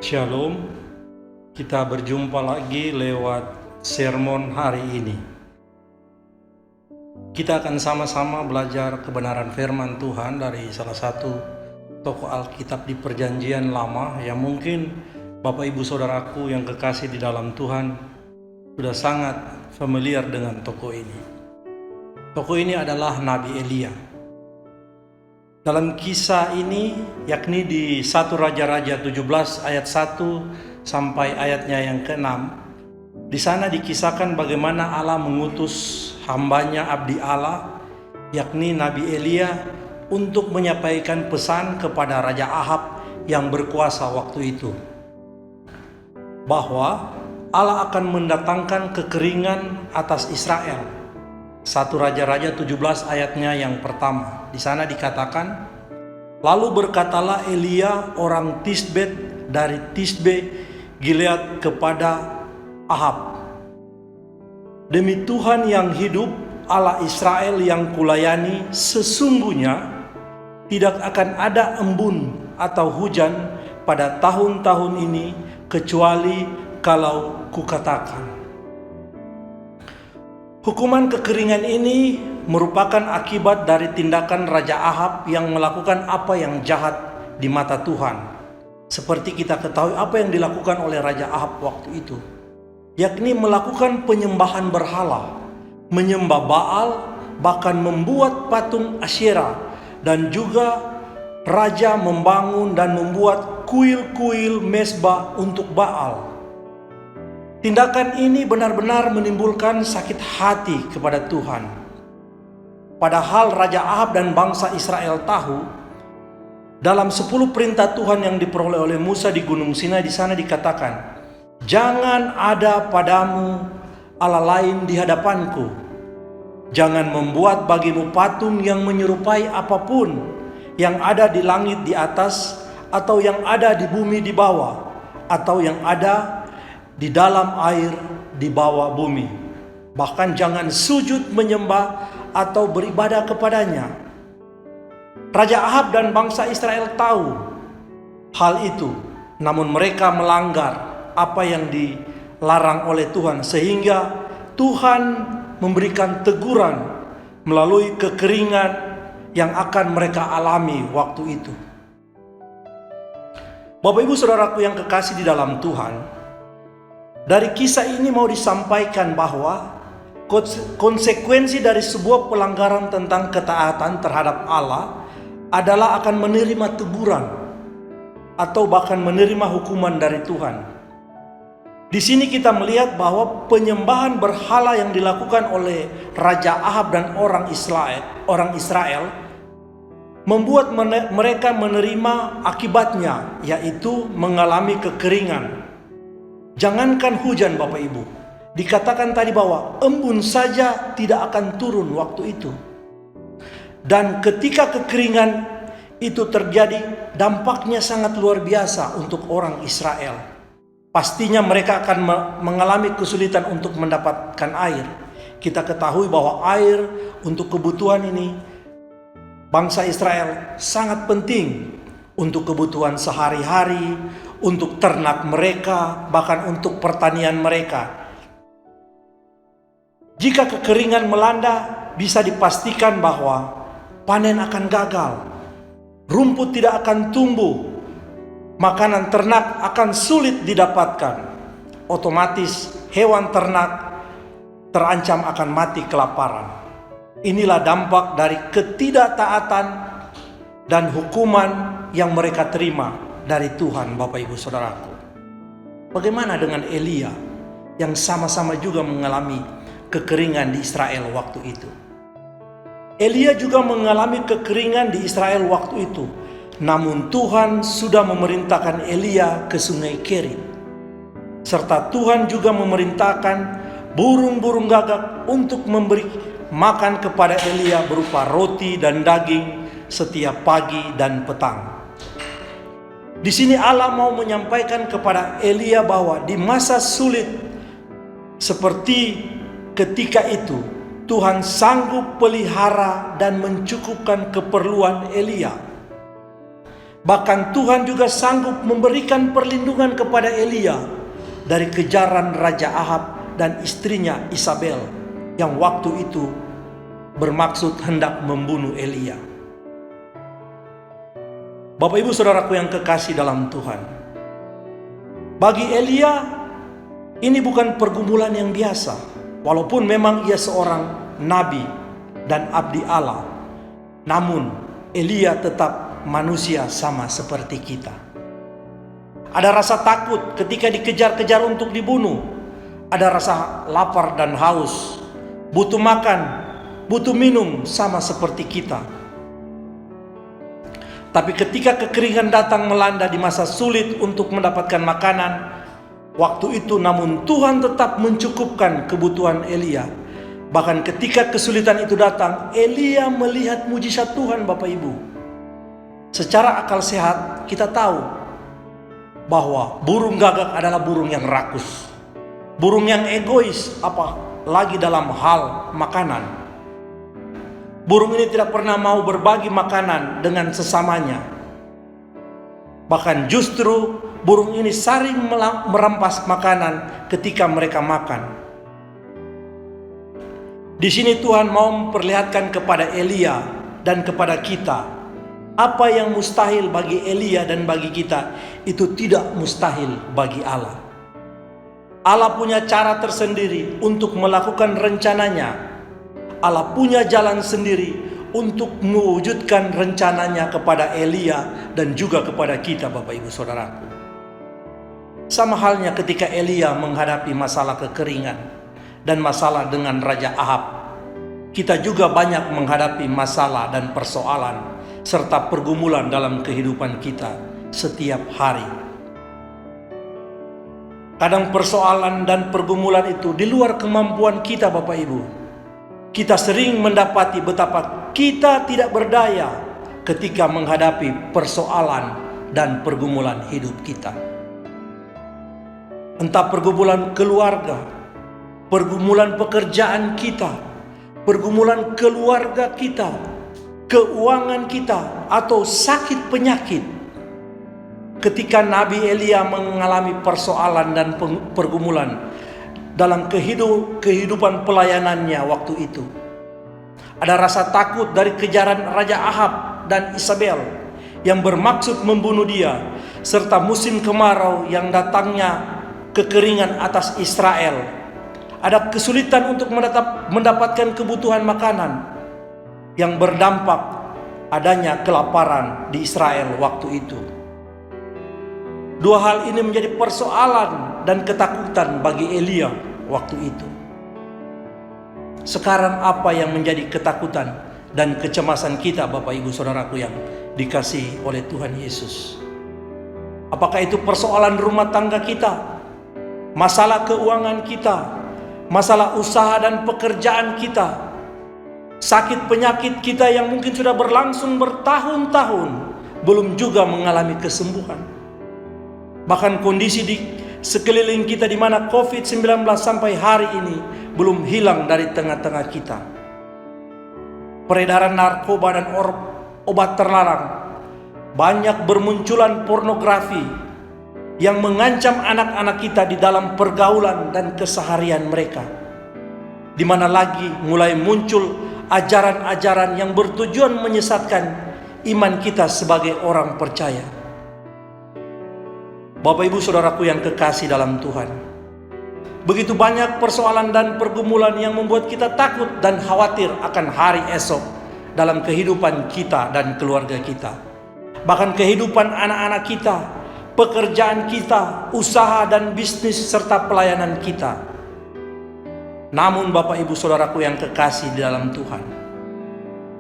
Shalom, kita berjumpa lagi lewat sermon hari ini. Kita akan sama-sama belajar kebenaran firman Tuhan dari salah satu tokoh Alkitab di Perjanjian Lama yang mungkin Bapak Ibu Saudaraku yang kekasih di dalam Tuhan sudah sangat familiar dengan tokoh ini. Tokoh ini adalah Nabi Elia. Dalam kisah ini, yakni di 1 Raja-Raja 17 ayat 1 sampai ayatnya yang ke-6, di sana dikisahkan bagaimana Allah mengutus hambanya abdi Allah, yakni Nabi Elia, untuk menyampaikan pesan kepada Raja Ahab yang berkuasa waktu itu, bahwa Allah akan mendatangkan kekeringan atas Israel. 1 Raja-Raja 17 ayatnya yang pertama. Di sana dikatakan, lalu berkatalah Elia orang Tisbet dari Tisbe Gilead kepada Ahab, demi Tuhan yang hidup, Allah Israel yang kulayani, sesungguhnya tidak akan ada embun atau hujan pada tahun-tahun ini kecuali kalau kukatakan. Hukuman kekeringan ini merupakan akibat dari tindakan Raja Ahab yang melakukan apa yang jahat di mata Tuhan. Seperti kita ketahui apa yang dilakukan oleh Raja Ahab waktu itu, yakni melakukan penyembahan berhala, menyembah Baal, bahkan membuat patung Asyera, dan juga raja membangun dan membuat kuil-kuil mezbah untuk Baal. Tindakan ini benar-benar menimbulkan sakit hati kepada Tuhan. Padahal Raja Ahab dan bangsa Israel tahu, dalam 10 perintah Tuhan yang diperoleh oleh Musa di Gunung Sinai, di sana dikatakan, jangan ada padamu Allah lain di hadapanku. Jangan membuat bagimu patung yang menyerupai apapun yang ada di langit di atas, atau yang ada di bumi di bawah, atau yang ada di dalam air di bawah bumi. Bahkan jangan sujud menyembah atau beribadah kepadanya. Raja Ahab dan bangsa Israel tahu hal itu, namun mereka melanggar apa yang dilarang oleh Tuhan, sehingga Tuhan memberikan teguran melalui kekeringan yang akan mereka alami waktu itu. Bapak Ibu Saudaraku yang kekasih di dalam Tuhan, dari kisah ini mau disampaikan bahwa konsekuensi dari sebuah pelanggaran tentang ketaatan terhadap Allah adalah akan menerima teguran atau bahkan menerima hukuman dari Tuhan. Di sini kita melihat bahwa penyembahan berhala yang dilakukan oleh Raja Ahab dan orang Israel membuat mereka menerima akibatnya, yaitu mengalami kekeringan. Jangankan hujan Bapak Ibu, dikatakan tadi bahwa embun saja tidak akan turun waktu itu. Dan ketika kekeringan itu terjadi, dampaknya sangat luar biasa untuk orang Israel. Pastinya mereka akan mengalami kesulitan untuk mendapatkan air. Kita ketahui bahwa air untuk kebutuhan ini bangsa Israel sangat penting untuk kebutuhan sehari-hari, untuk ternak mereka, bahkan untuk pertanian mereka. Jika kekeringan melanda, bisa dipastikan bahwa panen akan gagal, rumput tidak akan tumbuh, makanan ternak akan sulit didapatkan. Otomatis hewan ternak terancam akan mati kelaparan. Inilah dampak dari ketidaktaatan dan hukuman yang mereka terima dari Tuhan, Bapak Ibu Saudaraku. Bagaimana dengan Elia yang sama-sama juga mengalami kekeringan di Israel waktu itu? Elia juga mengalami kekeringan di Israel waktu itu. Namun Tuhan sudah memerintahkan Elia ke sungai Kerit. Serta Tuhan juga memerintahkan burung-burung gagak untuk memberi makan kepada Elia berupa roti dan daging setiap pagi dan petang. Di sini Allah mau menyampaikan kepada Elia bahwa di masa sulit seperti ketika itu, Tuhan sanggup pelihara dan mencukupkan keperluan Elia. Bahkan Tuhan juga sanggup memberikan perlindungan kepada Elia dari kejaran Raja Ahab dan istrinya Isabel yang waktu itu bermaksud hendak membunuh Elia. Bapak Ibu Saudaraku yang kekasih dalam Tuhan, bagi Elia ini bukan pergumulan yang biasa. Walaupun memang ia seorang nabi dan abdi Allah, namun Elia tetap manusia sama seperti kita. Ada rasa takut ketika dikejar-kejar untuk dibunuh. Ada rasa lapar dan haus, butuh makan, butuh minum sama seperti kita. Tapi ketika kekeringan datang melanda di masa sulit untuk mendapatkan makanan, waktu itu namun Tuhan tetap mencukupkan kebutuhan Elia. Bahkan ketika kesulitan itu datang, Elia melihat mujizat Tuhan, Bapak Ibu. Secara akal sehat kita tahu bahwa burung gagak adalah burung yang rakus, burung yang egois, apalagi dalam hal makanan. Burung ini tidak pernah mau berbagi makanan dengan sesamanya. Bahkan justru burung ini saling merampas makanan ketika mereka makan. Di sini Tuhan mau memperlihatkan kepada Elia dan kepada kita, apa yang mustahil bagi Elia dan bagi kita, itu tidak mustahil bagi Allah. Allah punya cara tersendiri untuk melakukan rencananya. Allah punya jalan sendiri untuk mewujudkan rencananya kepada Elia dan juga kepada kita, Bapak Ibu Saudaraku. Sama halnya ketika Elia menghadapi masalah kekeringan dan masalah dengan Raja Ahab, kita juga banyak menghadapi masalah dan persoalan serta pergumulan dalam kehidupan kita setiap hari. Kadang persoalan dan pergumulan itu di luar kemampuan kita, Bapak Ibu. Kita sering mendapati betapa kita tidak berdaya ketika menghadapi persoalan dan pergumulan hidup kita. Entah pergumulan keluarga, pergumulan pekerjaan kita, pergumulan keluarga kita, keuangan kita, atau sakit penyakit. Ketika Nabi Elia mengalami persoalan dan pergumulan dalam kehidupan pelayanannya waktu itu, ada rasa takut dari kejaran Raja Ahab dan Isabel yang bermaksud membunuh dia, serta musim kemarau yang datangnya kekeringan atas Israel. Ada kesulitan untuk mendapatkan kebutuhan makanan yang berdampak adanya kelaparan di Israel waktu itu. Dua hal ini menjadi persoalan dan ketakutan bagi Elia waktu itu. Sekarang apa yang menjadi ketakutan dan kecemasan kita, Bapak Ibu Saudaraku yang dikasihi oleh Tuhan Yesus? Apakah itu persoalan rumah tangga kita, masalah keuangan kita, masalah usaha dan pekerjaan kita, Sakit penyakit kita yang mungkin sudah berlangsung bertahun-tahun belum juga mengalami kesembuhan. Bahkan kondisi di sekeliling kita di mana COVID-19 sampai hari ini belum hilang dari tengah-tengah kita. Peredaran narkoba dan obat terlarang, banyak bermunculan pornografi yang mengancam anak-anak kita di dalam pergaulan dan keseharian mereka. Di mana lagi mulai muncul ajaran-ajaran yang bertujuan menyesatkan iman kita sebagai orang percaya. Bapak Ibu Saudaraku yang kekasih dalam Tuhan, begitu banyak persoalan dan pergumulan yang membuat kita takut dan khawatir akan hari esok dalam kehidupan kita dan keluarga kita. Bahkan kehidupan anak-anak kita, pekerjaan kita, usaha dan bisnis serta pelayanan kita. Namun Bapak Ibu Saudaraku yang kekasih di dalam Tuhan,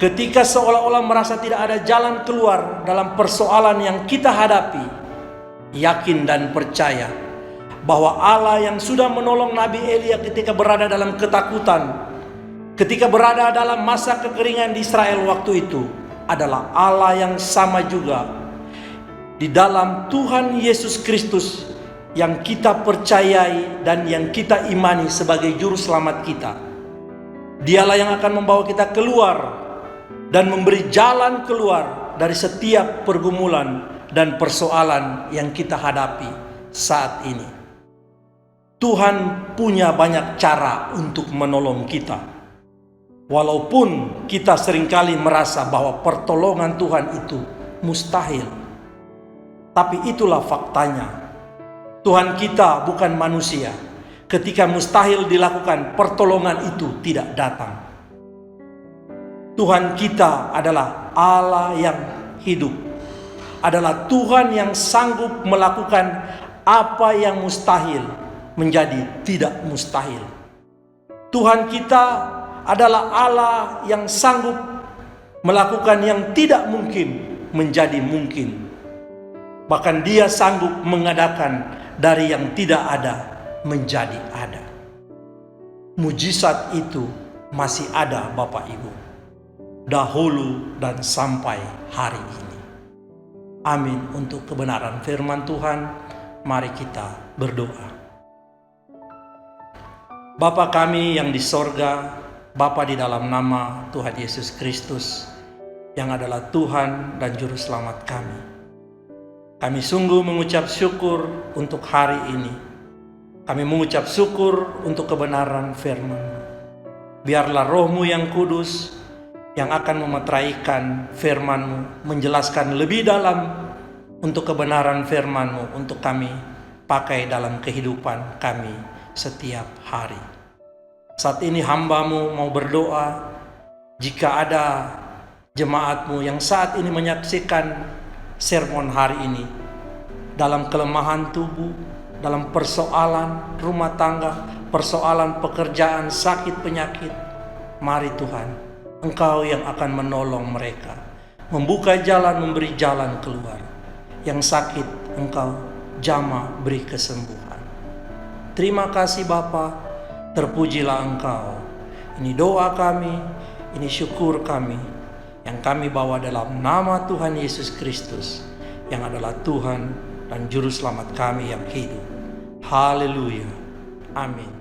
ketika seolah-olah merasa tidak ada jalan keluar dalam persoalan yang kita hadapi, yakin dan percaya bahwa Allah yang sudah menolong Nabi Elia ketika berada dalam ketakutan, ketika berada dalam masa kekeringan di Israel waktu itu, adalah Allah yang sama juga di dalam Tuhan Yesus Kristus yang kita percayai dan yang kita imani sebagai juru selamat kita. Dialah yang akan membawa kita keluar dan memberi jalan keluar dari setiap pergumulan dan persoalan yang kita hadapi saat ini. Tuhan punya banyak cara untuk menolong kita. Walaupun kita seringkali merasa bahwa pertolongan Tuhan itu mustahil. Tapi itulah faktanya. Tuhan kita bukan manusia. Ketika mustahil dilakukan, pertolongan itu tidak datang. Tuhan kita adalah Allah yang hidup, adalah Tuhan yang sanggup melakukan apa yang mustahil menjadi tidak mustahil. Tuhan kita adalah Allah yang sanggup melakukan yang tidak mungkin menjadi mungkin. Bahkan Dia sanggup mengadakan dari yang tidak ada menjadi ada. Mujizat itu masih ada Bapak Ibu, dahulu dan sampai hari ini. Amin. Untuk kebenaran firman Tuhan, mari kita berdoa. Bapa kami yang di sorga, Bapa di dalam nama Tuhan Yesus Kristus, yang adalah Tuhan dan Juru Selamat kami. Kami sungguh mengucap syukur untuk hari ini. Kami mengucap syukur untuk kebenaran firman-Mu. Biarlah Roh-Mu yang kudus yang akan memetraikan firman-Mu, menjelaskan lebih dalam untuk kebenaran firman-Mu untuk kami pakai dalam kehidupan kami setiap hari. Saat ini hamba-Mu mau berdoa, jika ada jemaat-Mu yang saat ini menyaksikan sermon hari ini dalam kelemahan tubuh, dalam persoalan rumah tangga, persoalan pekerjaan, sakit penyakit, mari Tuhan, Engkau yang akan menolong mereka, membuka jalan, memberi jalan keluar. Yang sakit Engkau jamah beri kesembuhan. Terima kasih Bapa, terpujilah Engkau. Ini doa kami, ini syukur kami, yang kami bawa dalam nama Tuhan Yesus Kristus, yang adalah Tuhan dan Juru Selamat kami yang hidup. Haleluya. Amin.